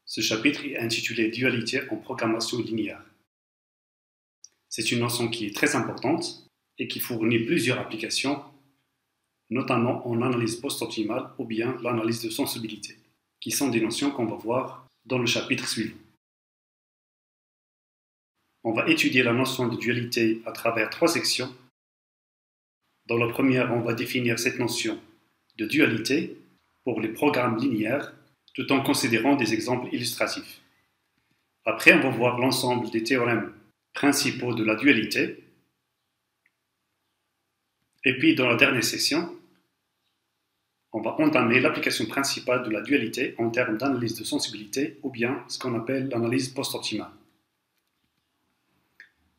Ce chapitre est intitulé Dualité en programmation linéaire. C'est une notion qui est très importante et qui fournit plusieurs applications, notamment en analyse post-optimale ou bien l'analyse de sensibilité, qui sont des notions qu'on va voir dans le chapitre suivant. On va étudier la notion de dualité à travers 3 sections. Dans la première, on va définir cette notion de dualité pour les programmes linéaires, tout en considérant des exemples illustratifs. Après, on va voir l'ensemble des théorèmes principaux de la dualité. Et puis, dans la dernière section, on va entamer l'application principale de la dualité en termes d'analyse de sensibilité ou bien ce qu'on appelle l'analyse post-optimale.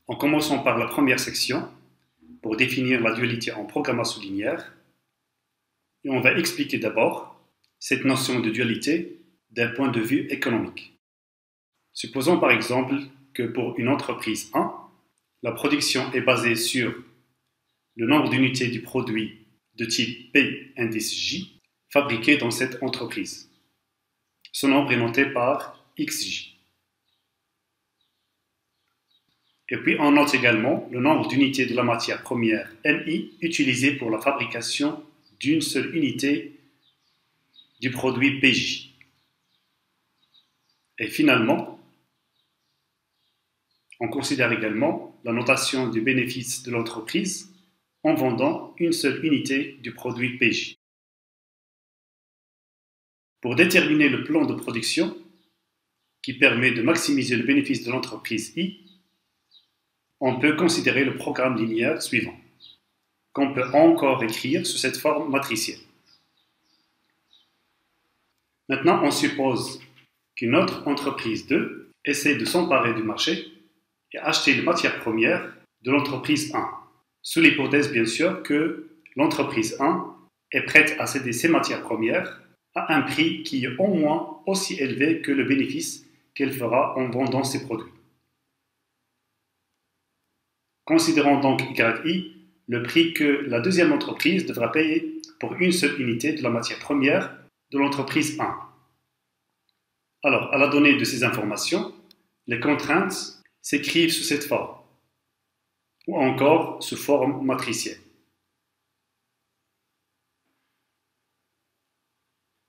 En commençant par la première section, pour définir la dualité en programmation linéaire, et on va expliquer d'abord cette notion de dualité d'un point de vue économique. Supposons par exemple que pour une entreprise 1, la production est basée sur le nombre d'unités du produit de type P indice J fabriqué dans cette entreprise. Ce nombre est noté par XJ. Et puis on note également le nombre d'unités de la matière première MI utilisée pour la fabrication d'une seule unité du produit PJ. Et finalement, on considère également la notation du bénéfice de l'entreprise en vendant une seule unité du produit PJ. Pour déterminer le plan de production qui permet de maximiser le bénéfice de l'entreprise I, on peut considérer le programme linéaire suivant, qu'on peut encore écrire sous cette forme matricielle. Maintenant, on suppose qu'une autre entreprise 2 essaie de s'emparer du marché et acheter les matières premières de l'entreprise 1, sous l'hypothèse bien sûr que l'entreprise 1 est prête à céder ses matières premières à un prix qui est au moins aussi élevé que le bénéfice qu'elle fera en vendant ses produits. Considérons donc YI le prix que la deuxième entreprise devra payer pour une seule unité de la matière première de l'entreprise 1. Alors, à la donnée de ces informations, les contraintes s'écrivent sous cette forme, ou encore sous forme matricielle.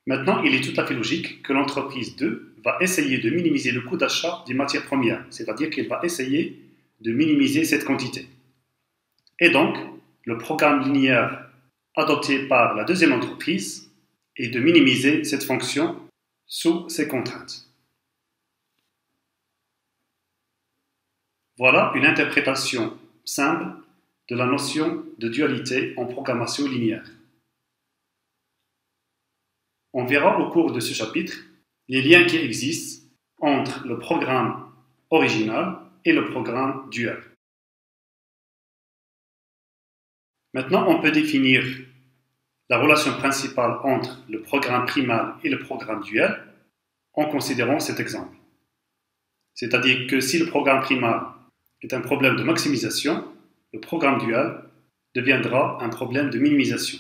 Maintenant, il est tout à fait logique que l'entreprise 2 va essayer de minimiser le coût d'achat des matières premières, c'est-à-dire qu'elle va essayer de minimiser cette quantité. Et donc, le programme linéaire adopté par la deuxième entreprise est de minimiser cette fonction sous ces contraintes. Voilà une interprétation simple de la notion de dualité en programmation linéaire. On verra au cours de ce chapitre les liens qui existent entre le programme original et le programme dual. Maintenant, on peut définir la relation principale entre le programme primal et le programme dual en considérant cet exemple. C'est-à-dire que si le programme primal est un problème de maximisation, le programme dual deviendra un problème de minimisation.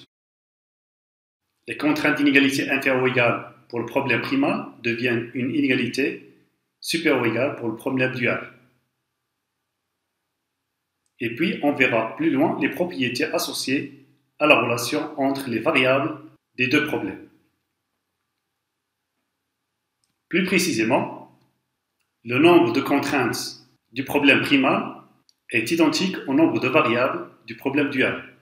Les contraintes d'inégalité inférieure ou égale pour le problème primal deviennent une inégalité supérieure ou égale pour le problème dual. Et puis, on verra plus loin les propriétés associées à la relation entre les variables des deux problèmes. Plus précisément, le nombre de contraintes du problème primal est identique au nombre de variables du problème dual.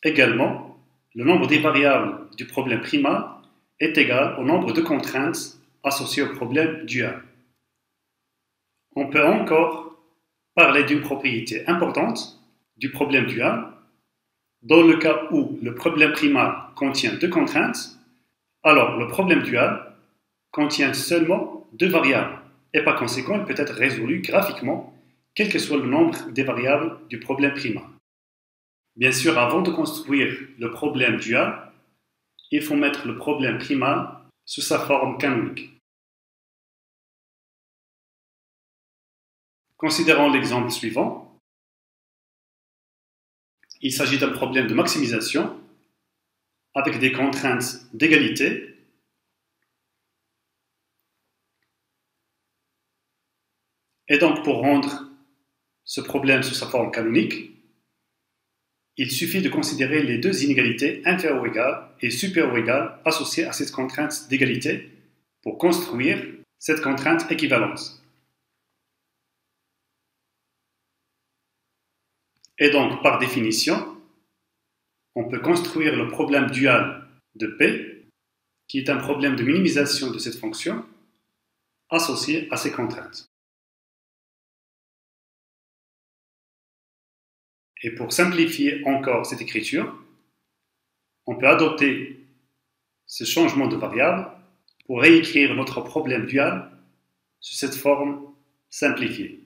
Également, le nombre des variables du problème primal est égal au nombre de contraintes associées au problème dual. On peut encore parler d'une propriété importante du problème dual. Dans le cas où le problème primal contient 2 contraintes, alors le problème dual contient seulement 2 variables et par conséquent il peut être résolu graphiquement quel que soit le nombre des variables du problème primal. Bien sûr, avant de construire le problème dual, il faut mettre le problème primal sous sa forme canonique. Considérons l'exemple suivant. Il s'agit d'un problème de maximisation avec des contraintes d'égalité Et donc, pour rendre ce problème sous sa forme canonique, il suffit de considérer les deux inégalités inférieures ou égales et supérieures ou égales associées à cette contrainte d'égalité pour construire cette contrainte équivalence. Et donc, par définition, on peut construire le problème dual de P, qui est un problème de minimisation de cette fonction, associé à ces contraintes. Et pour simplifier encore cette écriture, on peut adopter ce changement de variable pour réécrire notre problème dual sous cette forme simplifiée.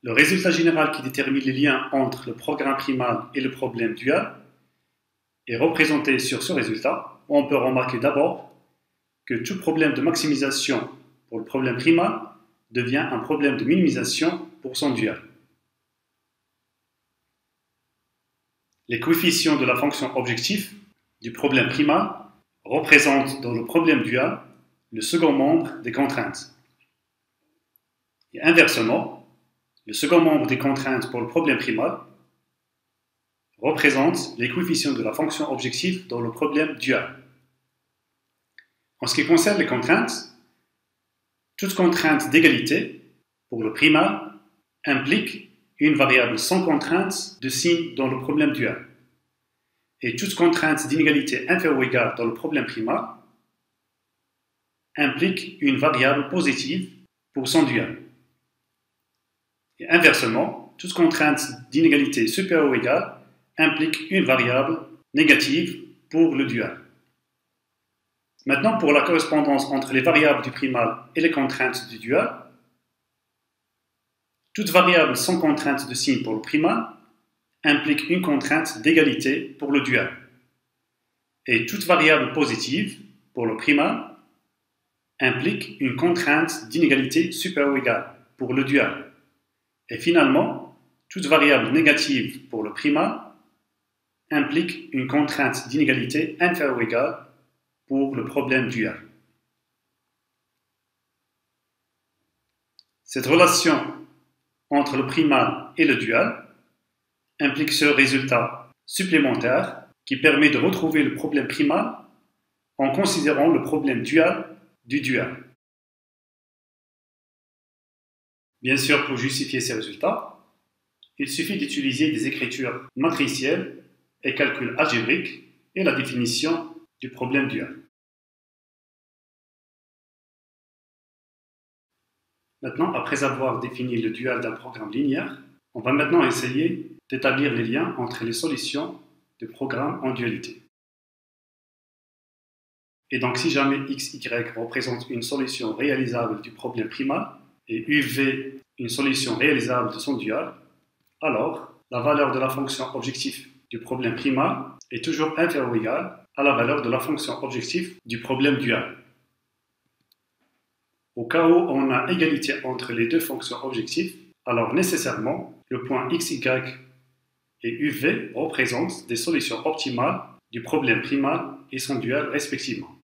Le résultat général qui détermine les liens entre le programme primal et le problème dual est représenté sur ce résultat, où on peut remarquer d'abord que tout problème de maximisation pour le problème primal devient un problème de minimisation pour son dual. Les coefficients de la fonction objectif du problème primal représentent dans le problème dual le second membre des contraintes. Et inversement, le second membre des contraintes pour le problème primal représente les coefficients de la fonction objectif dans le problème dual. En ce qui concerne les contraintes, toute contrainte d'égalité pour le primal implique une variable sans contrainte de signe dans le problème dual. Et toute contrainte d'inégalité inférieure ou égale dans le problème primal implique une variable positive pour son dual. Et inversement, toute contrainte d'inégalité supérieure ou égale implique une variable négative pour le dual. Maintenant, pour la correspondance entre les variables du primal et les contraintes du dual, toute variable sans contrainte de signe pour le primal implique une contrainte d'égalité pour le dual. Et toute variable positive pour le primal implique une contrainte d'inégalité supérieure ou égale pour le dual. Et finalement, toute variable négative pour le primal implique une contrainte d'inégalité inférieure ou égale pour le problème dual. Cette relation entre le primal et le dual implique ce résultat supplémentaire qui permet de retrouver le problème primal en considérant le problème dual du dual. Bien sûr, pour justifier ces résultats, il suffit d'utiliser des écritures matricielles et calculs algébriques et la définition du problème dual. Maintenant, après avoir défini le dual d'un programme linéaire, on va maintenant essayer d'établir les liens entre les solutions du programme en dualité. Et donc, si jamais x, y représente une solution réalisable du problème primal et uv une solution réalisable de son dual, alors la valeur de la fonction objectif du problème primal est toujours inférieure ou égale à la valeur de la fonction objectif du problème dual. Au cas où on a égalité entre les deux fonctions objectives, alors nécessairement, le point x, y et uv représentent des solutions optimales du problème primal et son dual respectivement.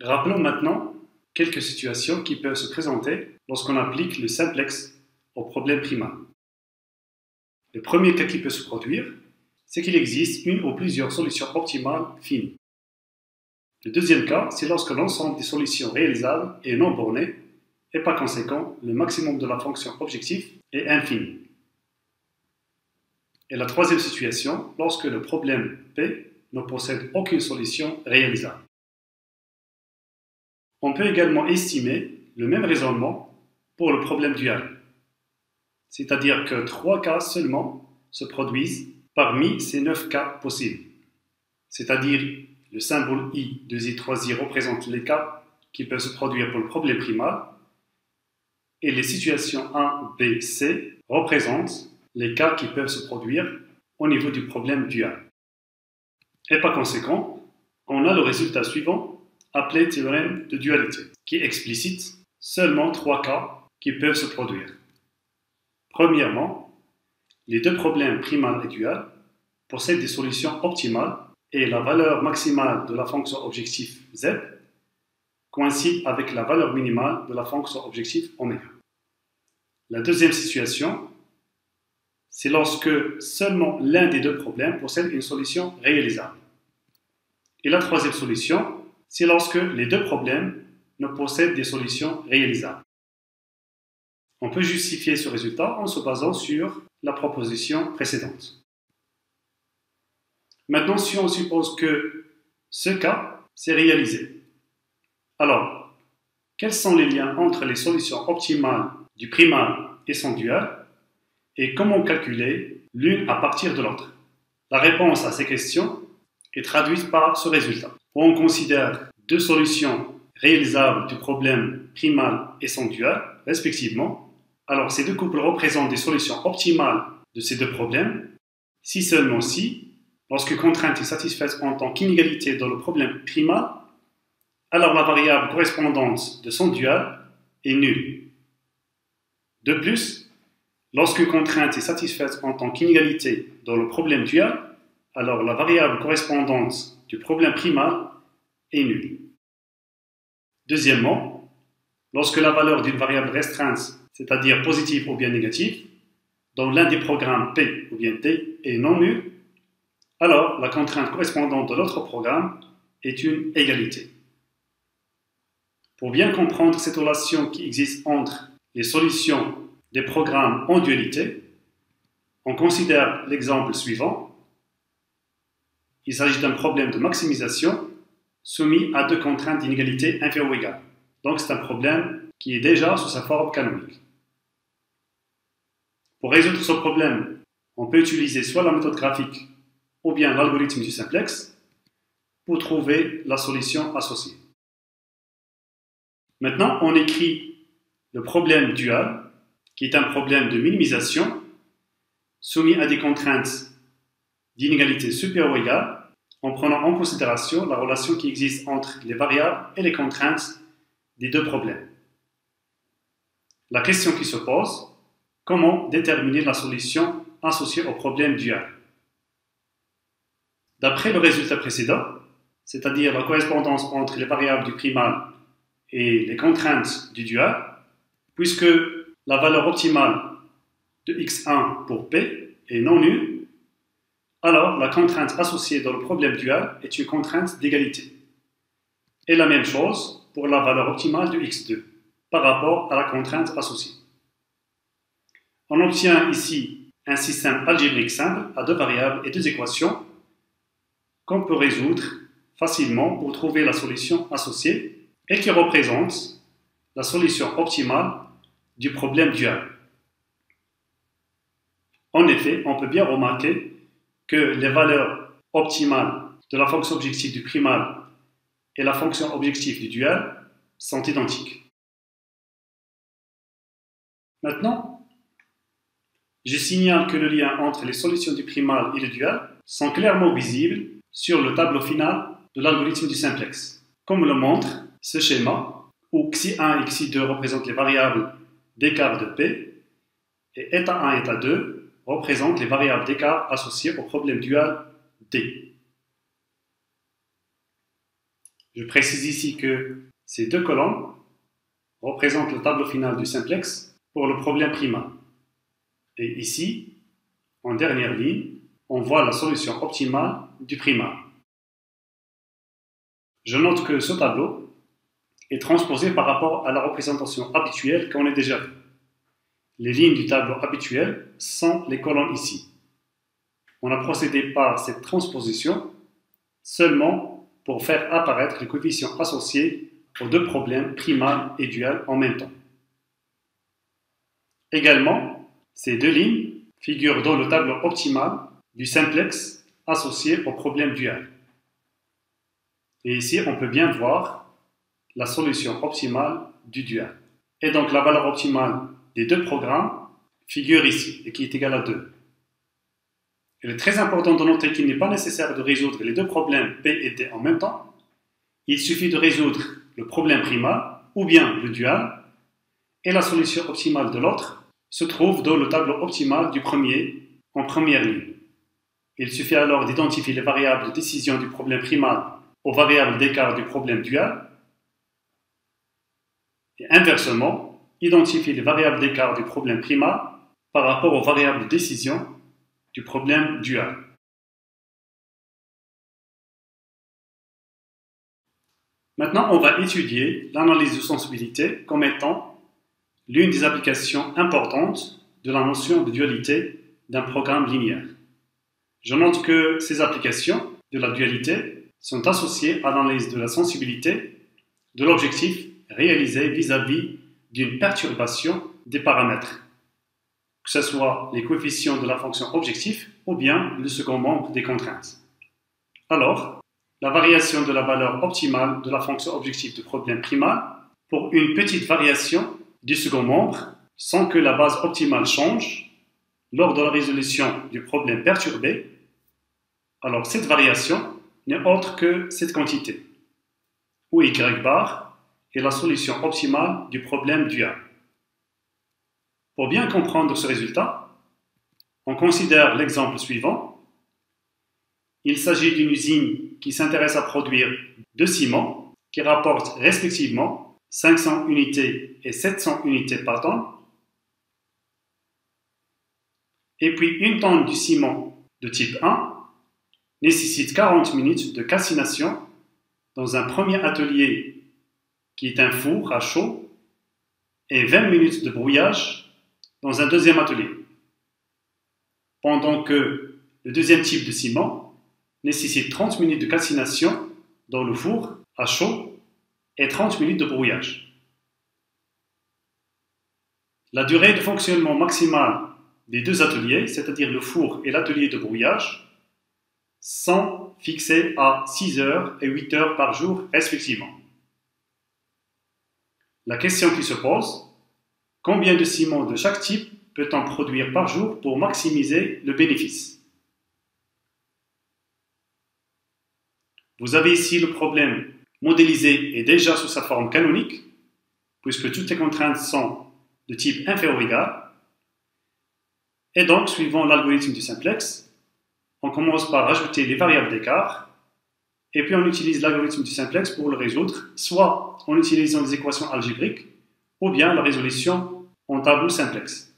Rappelons maintenant quelques situations qui peuvent se présenter lorsqu'on applique le simplex au problème primal. Le premier cas qui peut se produire, c'est qu'il existe une ou plusieurs solutions optimales finies. Le deuxième cas, c'est lorsque l'ensemble des solutions réalisables est non borné et par conséquent, le maximum de la fonction objectif est infini. Et la troisième situation, lorsque le problème P ne possède aucune solution réalisable. On peut également estimer le même raisonnement pour le problème dual, c'est-à-dire que 3 cas seulement se produisent parmi ces 9 cas possibles, c'est-à-dire le symbole I de I3I représente les cas qui peuvent se produire pour le problème primal et les situations 1, B, C représentent les cas qui peuvent se produire au niveau du problème dual. Et par conséquent, on a le résultat suivant appelé théorème de dualité, qui explicite seulement 3 cas qui peuvent se produire. Premièrement, les deux problèmes primal et dual possèdent des solutions optimales et la valeur maximale de la fonction objectif z coïncide avec la valeur minimale de la fonction objective oméga. La deuxième situation, c'est lorsque seulement l'un des deux problèmes possède une solution réalisable. Et la troisième solution, c'est lorsque les deux problèmes ne possèdent des solutions réalisables. On peut justifier ce résultat en se basant sur la proposition précédente. Maintenant, si on suppose que ce cas s'est réalisé, alors, quels sont les liens entre les solutions optimales du primal et son dual et comment calculer l'une à partir de l'autre? La réponse à ces questions est traduite par ce résultat, où on considère deux solutions réalisables du problème primal et son dual, respectivement. Alors, ces deux couples représentent des solutions optimales de ces deux problèmes, si seulement si, lorsque contrainte est satisfaite en tant qu'inégalité dans le problème primal, alors la variable correspondante de son dual est nulle. De plus, lorsque contrainte est satisfaite en tant qu'inégalité dans le problème dual, alors la variable correspondante du problème primal est nulle. Deuxièmement, lorsque la valeur d'une variable restreinte, c'est-à-dire positive ou bien négative, dans l'un des programmes P ou bien T est non nulle, alors la contrainte correspondante de l'autre programme est une égalité. Pour bien comprendre cette relation qui existe entre les solutions des programmes en dualité, on considère l'exemple suivant. Il s'agit d'un problème de maximisation soumis à deux contraintes d'inégalité inférieures ou égales. Donc c'est un problème qui est déjà sous sa forme canonique. Pour résoudre ce problème, on peut utiliser soit la méthode graphique ou bien l'algorithme du simplex pour trouver la solution associée. Maintenant, on écrit le problème dual, qui est un problème de minimisation soumis à des contraintes d'inégalité supérieure ou égale, en prenant en considération la relation qui existe entre les variables et les contraintes des deux problèmes. La question qui se pose, comment déterminer la solution associée au problème dual? D'après le résultat précédent, c'est-à-dire la correspondance entre les variables du primal et les contraintes du dual, puisque la valeur optimale de x1 pour P est non nulle, alors la contrainte associée dans le problème dual est une contrainte d'égalité. Et la même chose pour la valeur optimale de x2 par rapport à la contrainte associée. On obtient ici un système algébrique simple à deux variables et deux équations qu'on peut résoudre facilement pour trouver la solution associée et qui représente la solution optimale du problème dual. En effet, on peut bien remarquer que les valeurs optimales de la fonction objective du primal et la fonction objective du dual sont identiques. Maintenant, je signale que le lien entre les solutions du primal et le dual sont clairement visibles sur le tableau final de l'algorithme du simplex, comme le montre ce schéma où xi1 et xi2 représentent les variables d'écart de P et eta1 et eta2 représentent les variables d'écart associées au problème dual D. Je précise ici que ces deux colonnes représentent le tableau final du simplex pour le problème primal. Et ici, en dernière ligne, on voit la solution optimale du primal. Je note que ce tableau est transposé par rapport à la représentation habituelle qu'on a déjà vue. Les lignes du tableau habituel sont les colonnes ici. On a procédé par cette transposition seulement pour faire apparaître les coefficients associés aux deux problèmes primal et dual en même temps. Également, ces deux lignes figurent dans le tableau optimal du simplex associé au problème dual. Et ici, on peut bien voir la solution optimale du dual. Et donc, la valeur optimale des deux programmes figure ici, et qui est égale à 2. Il est très important de noter qu'il n'est pas nécessaire de résoudre les deux problèmes P et T en même temps. Il suffit de résoudre le problème primal, ou bien le dual, et la solution optimale de l'autre se trouve dans le tableau optimal du premier, en première ligne. Il suffit alors d'identifier les variables de décision du problème primal aux variables d'écart du problème dual, Et inversement, identifier les variables d'écart du problème primal par rapport aux variables de décision du problème dual. Maintenant, on va étudier l'analyse de sensibilité comme étant l'une des applications importantes de la notion de dualité d'un programme linéaire. Je note que ces applications de la dualité sont associées à l'analyse de la sensibilité de l'objectif réalisé vis-à-vis d'une perturbation des paramètres, que ce soit les coefficients de la fonction objectif ou bien le second membre des contraintes. Alors, la variation de la valeur optimale de la fonction objectif du problème primal pour une petite variation du second membre sans que la base optimale change lors de la résolution du problème perturbé, alors cette variation n'est autre que cette quantité, où y bar est la solution optimale du problème dual. Pour bien comprendre ce résultat, on considère l'exemple suivant. Il s'agit d'une usine qui s'intéresse à produire 2 ciments qui rapportent respectivement 500 unités et 700 unités par tonne. Et puis une tonne du ciment de type 1 nécessite 40 minutes de calcination dans un premier atelier qui est un four à chaud et 20 minutes de brouillage dans un deuxième atelier. Pendant que le deuxième type de ciment nécessite 30 minutes de calcination dans le four à chaud et 30 minutes de brouillage. La durée de fonctionnement maximale des deux ateliers, c'est-à-dire le four et l'atelier de brouillage, sont fixés à 6 heures et 8 heures par jour respectivement. La question qui se pose, combien de ciment de chaque type peut-on produire par jour pour maximiser le bénéfice? Vous avez ici le problème modélisé et déjà sous sa forme canonique, puisque toutes les contraintes sont de type inférieur ou égal. Et donc, suivant l'algorithme du simplex, on commence par ajouter les variables d'écart, et puis on utilise l'algorithme du simplex pour le résoudre, soit en utilisant des équations algébriques, ou bien la résolution en tableau simplex.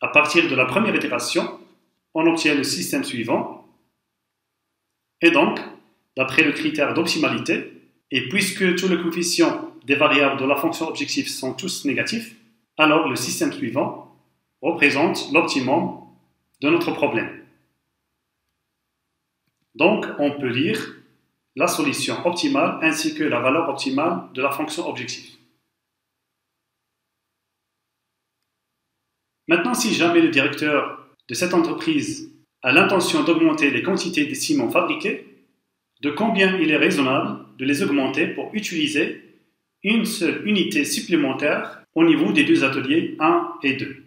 À partir de la première itération, on obtient le système suivant. Et donc, d'après le critère d'optimalité, et puisque tous les coefficients des variables de la fonction objectif sont tous négatifs, alors le système suivant représente l'optimum de notre problème. Donc, on peut lire la solution optimale ainsi que la valeur optimale de la fonction objectif. Maintenant, si jamais le directeur de cette entreprise a l'intention d'augmenter les quantités des ciments fabriqués, de combien il est raisonnable de les augmenter pour utiliser une seule unité supplémentaire au niveau des deux ateliers 1 et 2.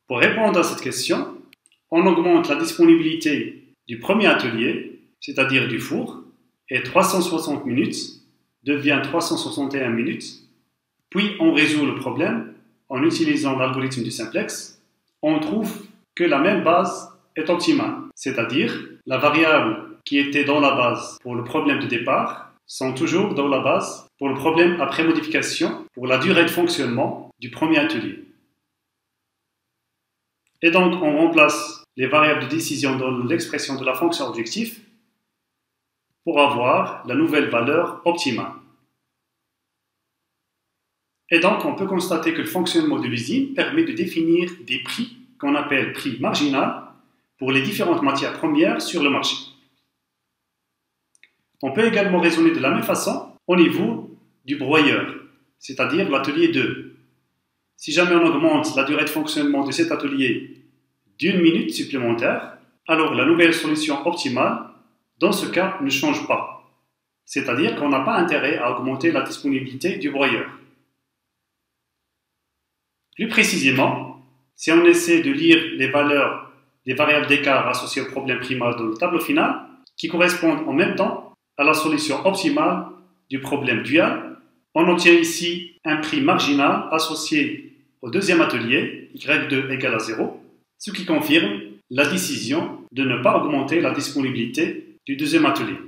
Pour répondre à cette question, on augmente la disponibilité du premier atelier, c'est-à-dire du four, et 360 minutes devient 361 minutes, puis on résout le problème en utilisant l'algorithme du simplex. On trouve que la même base est optimale, c'est-à-dire la variable qui était dans la base pour le problème de départ sont toujours dans la base pour le problème après modification pour la durée de fonctionnement du premier atelier. Et donc on remplace les variables de décision dans l'expression de la fonction objectif pour avoir la nouvelle valeur optimale. Et donc on peut constater que le fonctionnement de l'usine permet de définir des prix qu'on appelle prix marginal pour les différentes matières premières sur le marché. On peut également raisonner de la même façon au niveau du broyeur, c'est-à-dire l'atelier 2. Si jamais on augmente la durée de fonctionnement de cet atelier d'1 minute supplémentaire, alors la nouvelle solution optimale, dans ce cas, ne change pas. C'est-à-dire qu'on n'a pas intérêt à augmenter la disponibilité du broyeur. Plus précisément, si on essaie de lire les valeurs des variables d'écart associées au problème primal dans le tableau final, qui correspondent en même temps à la solution optimale du problème dual, on obtient ici un prix marginal associé au deuxième atelier, y2 égale à 0, ce qui confirme la décision de ne pas augmenter la disponibilité du deuxième atelier.